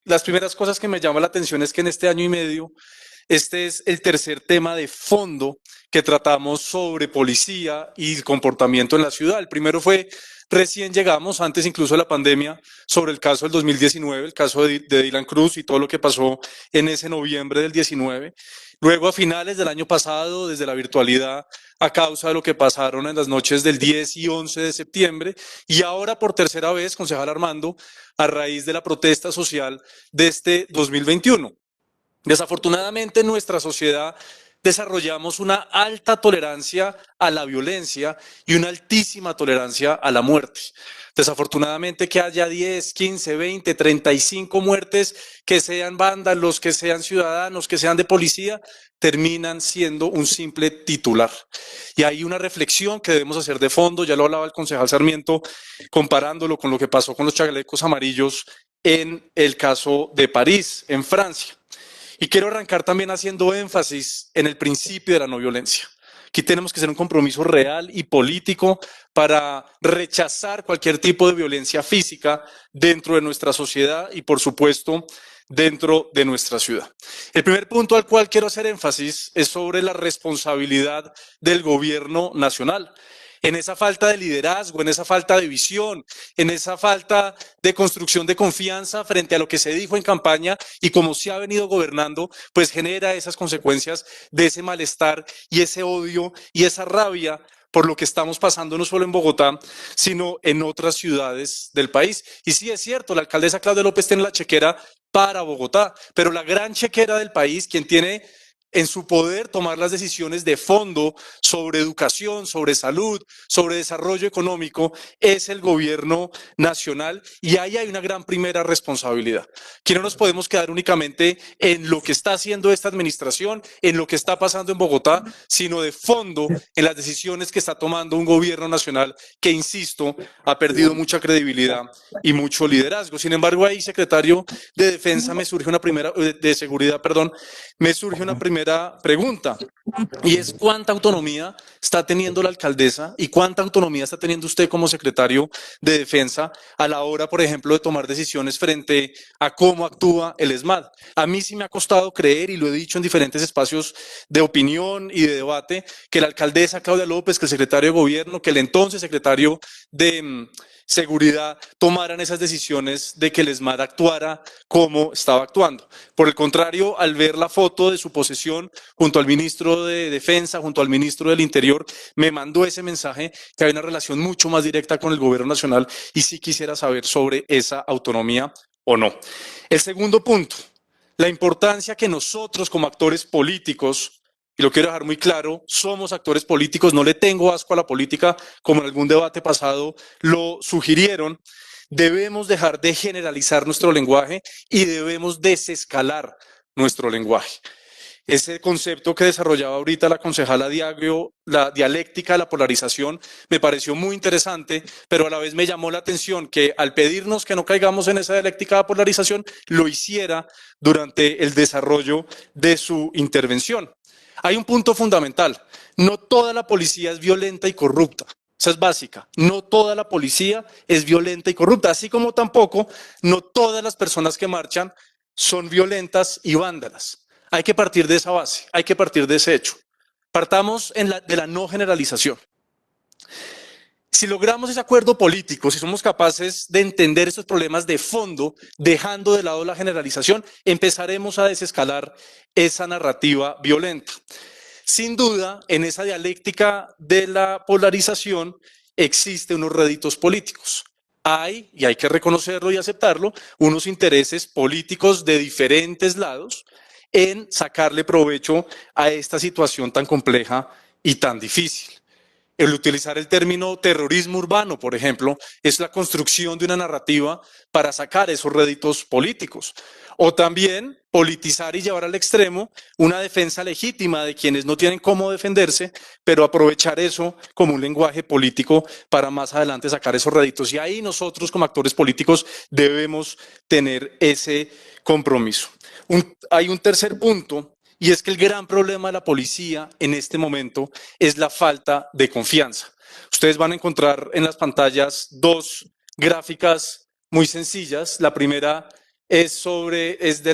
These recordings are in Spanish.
las primeras cosas que me llama la atención es que en este año y medio, este es el tercer tema de fondo que tratamos sobre policía y el comportamiento en la ciudad. El primero fue recién llegamos, antes incluso de la pandemia, sobre el caso del 2019, el caso de Dylan Cruz y todo lo que pasó en ese noviembre del 19. Luego, a finales del año pasado, desde la virtualidad, a causa de lo que pasaron en las noches del 10 y 11 de septiembre, y ahora por tercera vez, concejal Armando, a raíz de la protesta social de este 2021. Desafortunadamente, en nuestra sociedad desarrollamos una alta tolerancia a la violencia y una altísima tolerancia a la muerte. Desafortunadamente, que haya 10, 15, 20, 35 muertes, que sean vándalos, que sean ciudadanos, que sean de policía, terminan siendo un simple titular. Y hay una reflexión que debemos hacer de fondo, ya lo hablaba el concejal Sarmiento, comparándolo con lo que pasó con los chalecos amarillos en el caso de París, en Francia. Y quiero arrancar también haciendo énfasis en el principio de la no violencia. Aquí tenemos que hacer un compromiso real y político para rechazar cualquier tipo de violencia física dentro de nuestra sociedad y, por supuesto, dentro de nuestra ciudad. El primer punto al cual quiero hacer énfasis es sobre la responsabilidad del gobierno nacional. En esa falta de liderazgo, en esa falta de visión, en esa falta de construcción de confianza frente a lo que se dijo en campaña y cómo se ha venido gobernando, pues genera esas consecuencias de ese malestar y ese odio y esa rabia por lo que estamos pasando no solo en Bogotá, sino en otras ciudades del país. Y sí es cierto, la alcaldesa Claudia López tiene la chequera para Bogotá, pero la gran chequera del país, quien tiene en su poder tomar las decisiones de fondo sobre educación, sobre salud, sobre desarrollo económico, es el gobierno nacional y ahí hay una gran primera responsabilidad. Que no nos podemos quedar únicamente en lo que está haciendo esta administración, en lo que está pasando en Bogotá, sino de fondo en las decisiones que está tomando un gobierno nacional que, insisto, ha perdido mucha credibilidad y mucho liderazgo. Sin embargo, ahí, secretario de Defensa, me surge una primera, de Seguridad, perdón, me surge una primera pregunta, y es cuánta autonomía está teniendo la alcaldesa y cuánta autonomía está teniendo usted como secretario de Defensa a la hora, por ejemplo, de tomar decisiones frente a cómo actúa el ESMAD. A mí sí me ha costado creer, y lo he dicho en diferentes espacios de opinión y de debate, que la alcaldesa Claudia López, que el secretario de Gobierno, que el entonces secretario de Seguridad tomaran esas decisiones de que el ESMAD actuara como estaba actuando. Por el contrario, al ver la foto de su posesión junto al ministro de Defensa, junto al ministro del Interior, me mandó ese mensaje que hay una relación mucho más directa con el gobierno nacional y sí quisiera saber sobre esa autonomía o no. El segundo punto, la importancia que nosotros como actores políticos, y lo quiero dejar muy claro, somos actores políticos, no le tengo asco a la política, como en algún debate pasado lo sugirieron, debemos dejar de generalizar nuestro lenguaje y debemos desescalar nuestro lenguaje. Ese concepto que desarrollaba ahorita la concejala Diagrio, la dialéctica de la polarización, me pareció muy interesante, pero a la vez me llamó la atención que al pedirnos que no caigamos en esa dialéctica de polarización, lo hiciera durante el desarrollo de su intervención. Hay un punto fundamental, no toda la policía es violenta y corrupta. Esa es básica. No toda la policía es violenta y corrupta, así como tampoco no todas las personas que marchan son violentas y vándalas. Hay que partir de esa base, hay que partir de ese hecho. Partamos de la no generalización. Si logramos ese acuerdo político, si somos capaces de entender estos problemas de fondo, dejando de lado la generalización, empezaremos a desescalar esa narrativa violenta. Sin duda, en esa dialéctica de la polarización existen unos réditos políticos. Hay, y hay que reconocerlo y aceptarlo, unos intereses políticos de diferentes lados en sacarle provecho a esta situación tan compleja y tan difícil. El utilizar el término terrorismo urbano, por ejemplo, es la construcción de una narrativa para sacar esos réditos políticos. O también politizar y llevar al extremo una defensa legítima de quienes no tienen cómo defenderse, pero aprovechar eso como un lenguaje político para más adelante sacar esos réditos. Y ahí nosotros como actores políticos debemos tener ese compromiso. Hay un tercer punto, y es que el gran problema de la policía en este momento es la falta de confianza. Ustedes van a encontrar en las pantallas dos gráficas muy sencillas. La primera es de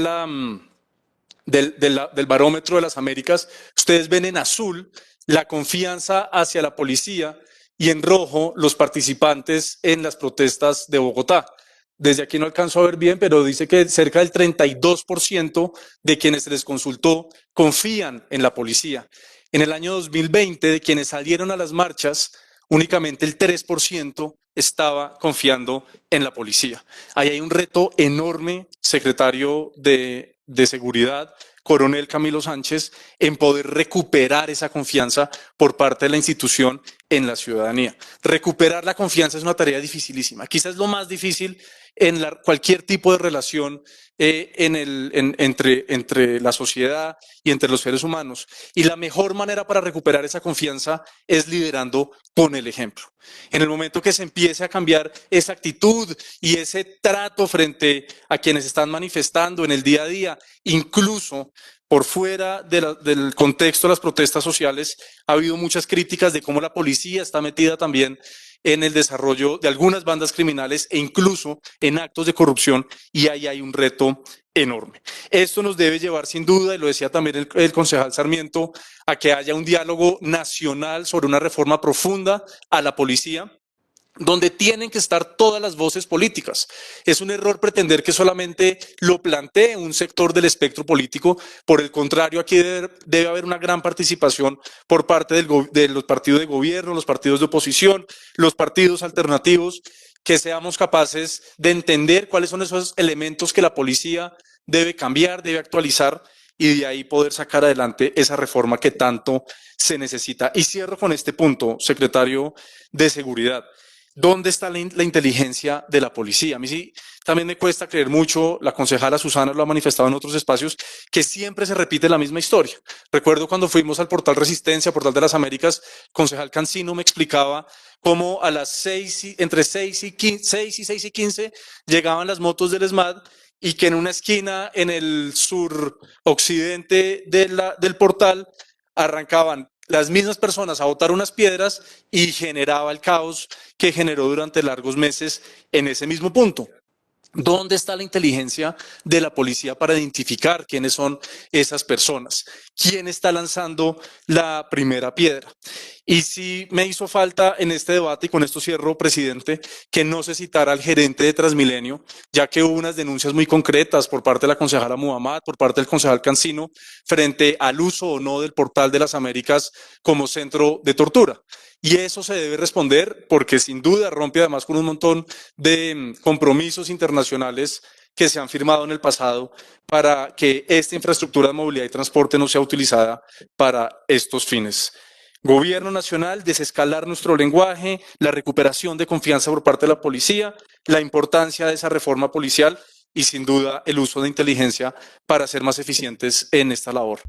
del barómetro de las Américas. Ustedes ven en azul la confianza hacia la policía y en rojo los participantes en las protestas de Bogotá. Desde aquí no alcanzo a ver bien, pero dice que cerca del 32% de quienes se les consultó confían en la policía. En el año 2020, de quienes salieron a las marchas, únicamente el 3% estaba confiando en la policía. Ahí hay un reto enorme, secretario de Seguridad, coronel Camilo Sánchez, en poder recuperar esa confianza por parte de la institución en la ciudadanía. Recuperar la confianza es una tarea dificilísima, quizás lo más difícil en cualquier tipo de relación entre la sociedad y entre los seres humanos. Y la mejor manera para recuperar esa confianza es liderando con el ejemplo. En el momento que se empiece a cambiar esa actitud y ese trato frente a quienes están manifestando en el día a día, incluso por fuera del contexto de las protestas sociales, ha habido muchas críticas de cómo la policía está metida también en el desarrollo de algunas bandas criminales e incluso en actos de corrupción, y ahí hay un reto enorme. Esto nos debe llevar sin duda, y lo decía también el concejal Sarmiento, a que haya un diálogo nacional sobre una reforma profunda a la policía, donde tienen que estar todas las voces políticas. Es un error pretender que solamente lo plantee un sector del espectro político. Por el contrario, aquí debe haber una gran participación por parte de los partidos de gobierno, los partidos de oposición, los partidos alternativos, que seamos capaces de entender cuáles son esos elementos que la policía debe cambiar, debe actualizar, y de ahí poder sacar adelante esa reforma que tanto se necesita. Y cierro con este punto, secretario de Seguridad. ¿Dónde está la inteligencia de la policía? A mí sí, también me cuesta creer mucho, la concejala Susana lo ha manifestado en otros espacios, que siempre se repite la misma historia. Recuerdo cuando fuimos al portal Resistencia, portal de las Américas, concejal Cancino me explicaba cómo a las entre 6 y 15 llegaban las motos del ESMAD, y que en una esquina en el suroccidente del portal arrancaban las mismas personas a botar unas piedras y generaba el caos que generó durante largos meses en ese mismo punto. ¿Dónde está la inteligencia de la policía para identificar quiénes son esas personas? ¿Quién está lanzando la primera piedra? Y sí me hizo falta en este debate, y con esto cierro, presidente, que no se citara al gerente de Transmilenio, ya que hubo unas denuncias muy concretas por parte de la concejala Muhammad, por parte del concejal Cancino, frente al uso o no del portal de las Américas como centro de tortura. Y eso se debe responder porque sin duda rompe además con un montón de compromisos internacionales que se han firmado en el pasado para que esta infraestructura de movilidad y transporte no sea utilizada para estos fines. Gobierno nacional, desescalar nuestro lenguaje, la recuperación de confianza por parte de la policía, la importancia de esa reforma policial y sin duda el uso de inteligencia para ser más eficientes en esta labor.